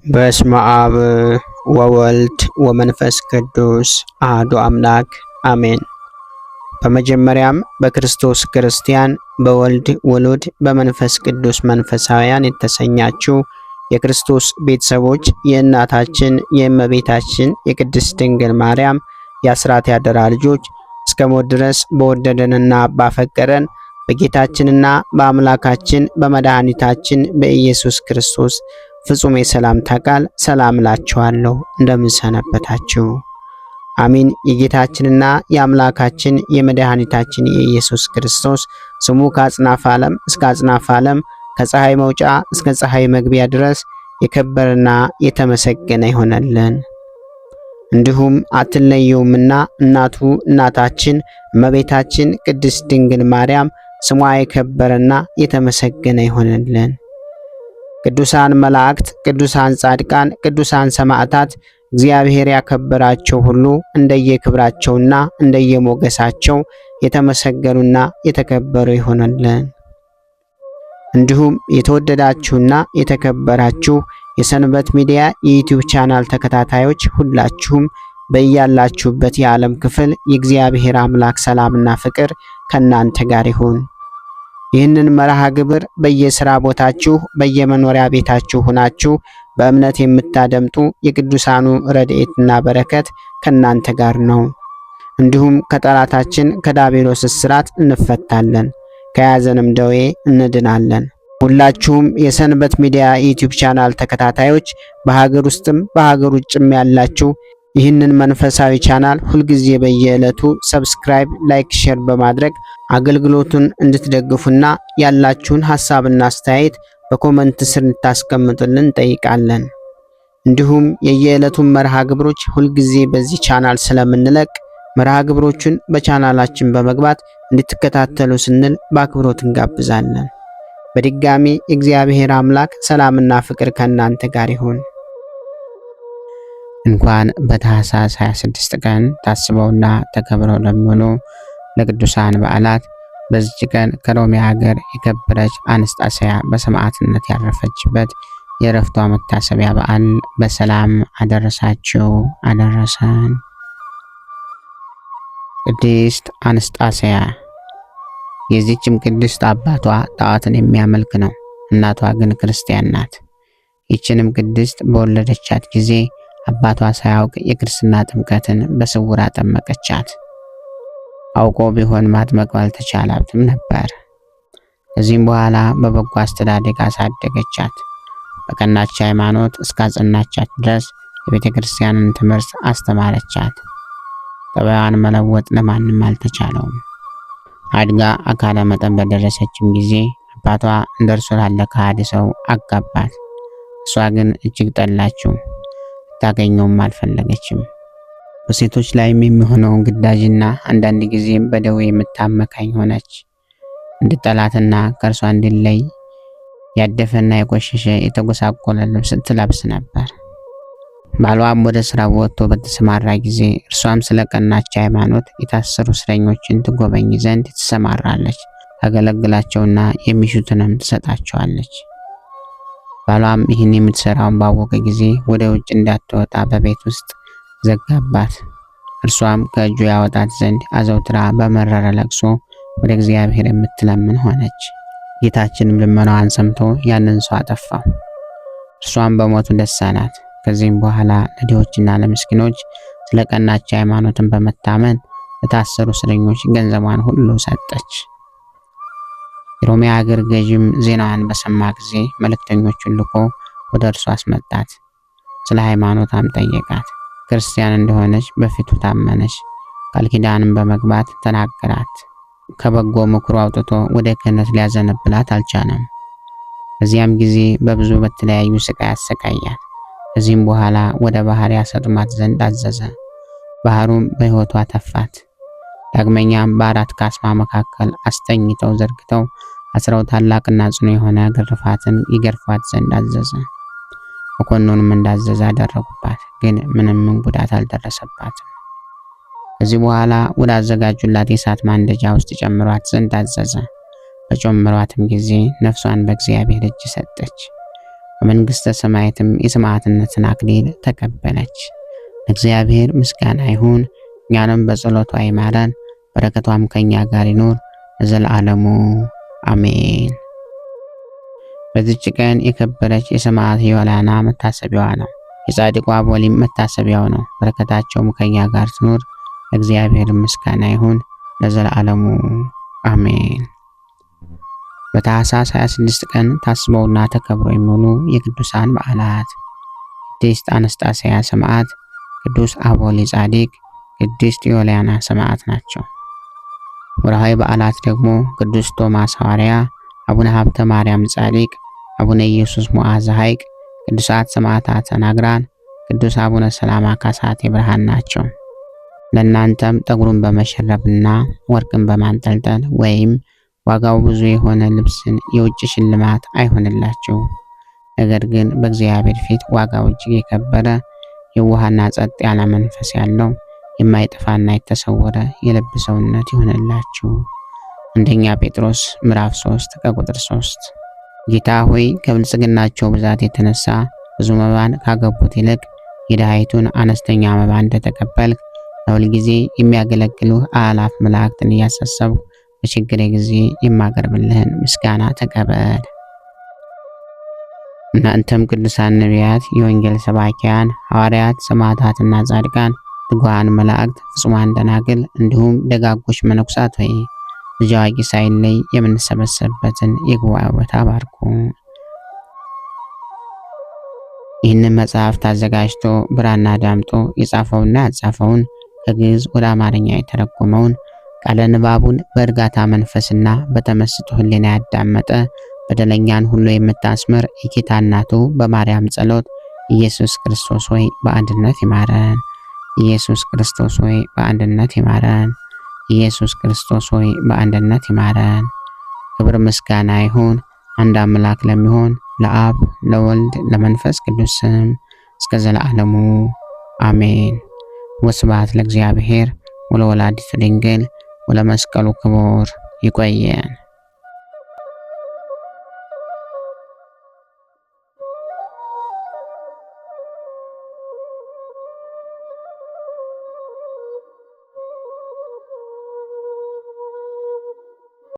በስመ አብ ወወልድ ወመንፈስ ቅዱስ አሐዱ አምላክ አሜን። በመጀመሪያም በክርስቶስ ክርስቲያን፣ በወልድ ውሉድ፣ በመንፈስ ቅዱስ መንፈሳውያን የተሰኛችሁ የክርስቶስ ቤተሰቦች የእናታችን የእመቤታችን የቅድስት ድንግል ማርያም የአስራት ያደራ ልጆች እስከ ሞት ድረስ በወደደንና ባፈቀረን በጌታችንና በአምላካችን በመድኃኒታችን በኢየሱስ ክርስቶስ ፍጹም የሰላምታ ቃል ሰላም እላችኋለሁ። እንደምን ሰነበታችሁ? አሚን። የጌታችንና የአምላካችን የመድኃኒታችን የኢየሱስ ክርስቶስ ስሙ ከአጽናፈ ዓለም እስከ አጽናፈ ዓለም ከፀሐይ መውጫ እስከ ፀሐይ መግቢያ ድረስ የከበረና የተመሰገነ ይሆነልን። እንዲሁም አትለየውምና እናቱ እናታችን እመቤታችን ቅድስት ድንግል ማርያም ስሟ የከበረና የተመሰገነ ይሆነልን። ቅዱሳን መላእክት፣ ቅዱሳን ጻድቃን፣ ቅዱሳን ሰማዕታት እግዚአብሔር ያከበራቸው ሁሉ እንደየክብራቸውና እንደየሞገሳቸው የተመሰገኑና የተከበሩ ይሆነልን። እንዲሁም የተወደዳችሁና የተከበራችሁ የሰንበት ሚዲያ የዩቲዩብ ቻናል ተከታታዮች ሁላችሁም በያላችሁበት የዓለም ክፍል የእግዚአብሔር አምላክ ሰላምና ፍቅር ከእናንተ ጋር ይሁን። ይህንን መርሃ ግብር በየሥራ ቦታችሁ በየመኖሪያ ቤታችሁ ሆናችሁ በእምነት የምታደምጡ የቅዱሳኑ ረድኤትና በረከት ከእናንተ ጋር ነው። እንዲሁም ከጠላታችን ከዲያብሎስ እስራት እንፈታለን፣ ከያዘንም ደዌ እንድናለን። ሁላችሁም የሰንበት ሚዲያ ዩቲዩብ ቻናል ተከታታዮች በሀገር ውስጥም በሀገር ውጭም ያላችሁ ይህንን መንፈሳዊ ቻናል ሁልጊዜ በየዕለቱ ሰብስክራይብ፣ ላይክ፣ ሼር በማድረግ አገልግሎቱን እንድትደግፉና ያላችሁን ሐሳብና አስተያየት በኮመንት ስር እንድታስቀምጡልን እንጠይቃለን። እንዲሁም የየዕለቱን መርሃ ግብሮች ሁልጊዜ በዚህ ቻናል ስለምንለቅ መርሃ ግብሮቹን በቻናላችን በመግባት እንድትከታተሉ ስንል በአክብሮት እንጋብዛለን። በድጋሚ እግዚአብሔር አምላክ ሰላምና ፍቅር ከእናንተ ጋር ይሁን። እንኳን በታኅሳስ 26 ቀን ታስበውና ተከብረው ለሚውሉ ለቅዱሳን በዓላት በዚች ቀን ከሮሜ ሀገር የከበረች አንስጣስያ በሰማዕትነት ያረፈችበት የዕረፍቷ መታሰቢያ በዓል በሰላም አደረሳችሁ አደረሰን። ቅድስት አንስጣስያ። የዚችም ቅድስት አባቷ ጣዖትን የሚያመልክ ነው፣ እናቷ ግን ክርስቲያን ናት። ይችንም ቅድስት በወለደቻት ጊዜ አባቷ ሳያውቅ የክርስትና ጥምቀትን በስውር አጠመቀቻት። አውቆ ቢሆን ማጥመቅ ባልተቻላትም ነበር። ከዚህም በኋላ በበጎ አስተዳደግ አሳደገቻት። በቀናች ሃይማኖት እስካጸናቻት ድረስ የቤተ ክርስቲያንን ትምህርት አስተማረቻት። ጠባዩን መለወጥ ለማንም አልተቻለውም። አድጋ አካለ መጠን በደረሰችም ጊዜ አባቷ እንደርሱ ላለ ከሃዲ ሰው አጋባት። እሷ ግን እጅግ ጠላችው፣ ታገኘውም አልፈለገችም። በሴቶች ላይም የሚሆነውን ግዳጅና አንዳንድ ጊዜም በደዌ የምታመካኝ ሆነች። እንድጠላትና ከእርሷ እንዲለይ ያደፈና የቆሸሸ የተጎሳቆለ ልብስ ትለብስ ነበር። ባሏም ወደ ስራ ወጥቶ በተሰማራ ጊዜ እርሷም ስለ ቀናች ሃይማኖት የታሰሩ እስረኞችን ትጎበኝ ዘንድ ትሰማራለች። ታገለግላቸውና የሚሹትንም ትሰጣቸዋለች። ባሏም ይህን የምትሰራውን ባወቀ ጊዜ ወደ ውጭ እንዳትወጣ በቤት ውስጥ ዘጋባት። እርሷም ከእጁ ያወጣት ዘንድ አዘውትራ በመረረ ለቅሶ ወደ እግዚአብሔር የምትለምን ሆነች። ጌታችንም ልመናዋን ሰምቶ ያንን ሰው አጠፋው። እርሷም በሞቱ ደስ አላት። ከዚህም በኋላ ለድሆችና ለምስኪኖች ስለ ቀናች ሃይማኖትን በመታመን ለታሰሩ እስረኞች ገንዘቧን ሁሉ ሰጠች። የሮሜ ሀገር ገዥም ዜናዋን በሰማ ጊዜ መልእክተኞቹን ልኮ ወደ እርሷ አስመጣት። ስለ ሃይማኖቷም ጠየቃት። ክርስቲያን እንደሆነች በፊቱ ታመነች። ቃል ኪዳንም በመግባት ተናገራት። ከበጎ ምክሩ አውጥቶ ወደ ክህነት ሊያዘነብላት አልቻለም። በዚያም ጊዜ በብዙ በተለያዩ ስቃይ አሰቃያት። ከዚህም በኋላ ወደ ባህር ያሰጥማት ዘንድ አዘዘ። ባህሩም በሕይወቷ ተፋት። ዳግመኛም በአራት ካስማ መካከል አስተኝተው ዘርግተው አስረው ታላቅና ጽኑ የሆነ ግርፋትን ይገርፏት ዘንድ አዘዘ። መኮንኑንም እንዳዘዘ አደረጉባት፣ ግን ምንም ጉዳት አልደረሰባትም። ከዚህ በኋላ ወደ አዘጋጁላት የእሳት ማንደጃ ውስጥ ጨምሯት ዘንድ አዘዘ። በጨመሯትም ጊዜ ነፍሷን በእግዚአብሔር እጅ ሰጠች። በመንግሥተ ሰማያትም የሰማዕትነትን አክሊል ተቀበለች። ለእግዚአብሔር ምስጋና ይሁን። እኛንም በጸሎቷ ይማረን፣ በረከቷም ከኛ ጋር ይኖር ለዘላለሙ አሜን። በዚች ቀን የከበረች የሰማዕት ዮልያና መታሰቢያዋ ነው። የጻድቁ አቦሊም መታሰቢያው ነው። በረከታቸውም ከኛ ጋር ትኖር። ለእግዚአብሔር ምስጋና ይሁን ለዘላለሙ አሜን። በታኅሳስ 26 ቀን ታስበውና ተከብረው የሚውሉ የቅዱሳን በዓላት፦ ቅድስት አነስጣስያ ሰማዕት፣ ቅዱስ አቦሊ ጻድቅ፣ ቅድስት ዮልያና ሰማዕት ናቸው። ወርሃዊ በዓላት ደግሞ ቅዱስ ቶማስ ሐዋርያ፣ አቡነ ሀብተ ማርያም ጻድቅ፣ አቡነ ኢየሱስ ሞዓዘ ሐይቅ፣ ቅዱሳት ሰማዕታት ናግራን፣ ቅዱስ አቡነ ሰላማ ካሳቴ ብርሃን ናቸው። ለእናንተም ጠጉሩን በመሸረብና ወርቅን በማንጠልጠል ወይም ዋጋው ብዙ የሆነ ልብስን የውጭ ሽልማት አይሆንላችሁ። ነገር ግን በእግዚአብሔር ፊት ዋጋው እጅግ የከበረ የዋህና ጸጥ ያለ መንፈስ ያለው የማይጠፋና የተሰወረ የልብ ሰውነት ይሆንላችሁ። አንደኛ ጴጥሮስ ምዕራፍ 3 ከቁጥር 3። ጌታ ሆይ ከብልጽግናቸው ብዛት የተነሳ ብዙ መባን ካገቡት ይልቅ የድሃይቱን አነስተኛ መባ እንደተቀበልክ ለሁል ጊዜ የሚያገለግሉ አእላፍ መላእክትን እያሳሰብኩ በችግሬ ጊዜ የማቀርብልህን ምስጋና ተቀበል። እናንተም ቅዱሳን ነቢያት፣ የወንጌል ሰባኪያን ሐዋርያት፣ ሰማዕታትና ጻድቃን፣ ትጉሃን መላእክት፣ ፍጹማን ደናግል እንዲሁም ደጋጎች መነኩሳት ሆይ ልጅ አዋቂ ሳይለይ የምንሰበሰብበትን የጉባኤ ቦታ ባርኩ። ይህንን መጽሐፍ አዘጋጅቶ ብራና ዳምጦ የጻፈውና ያጻፈውን ከግዕዝ ወደ አማርኛ የተረጎመውን ቃለ ንባቡን በእርጋታ መንፈስና በተመስጦ ሕሊና ያዳመጠ በደለኛን ሁሉ የምታስምር የጌታ እናቱ በማርያም ጸሎት ኢየሱስ ክርስቶስ ሆይ በአንድነት ይማረን። ኢየሱስ ክርስቶስ ሆይ በአንድነት ይማረን። ኢየሱስ ክርስቶስ ሆይ በአንድነት ይማረን። ክብር ምስጋና ይሁን አንድ አምላክ ለሚሆን ለአብ ለወልድ ለመንፈስ ቅዱስ ስም እስከ ዘላለሙ አሜን። ወስብሐት ለእግዚአብሔር ወለወላዲቱ ድንግል ወለመስቀሉ ክቡር። ይቆየን።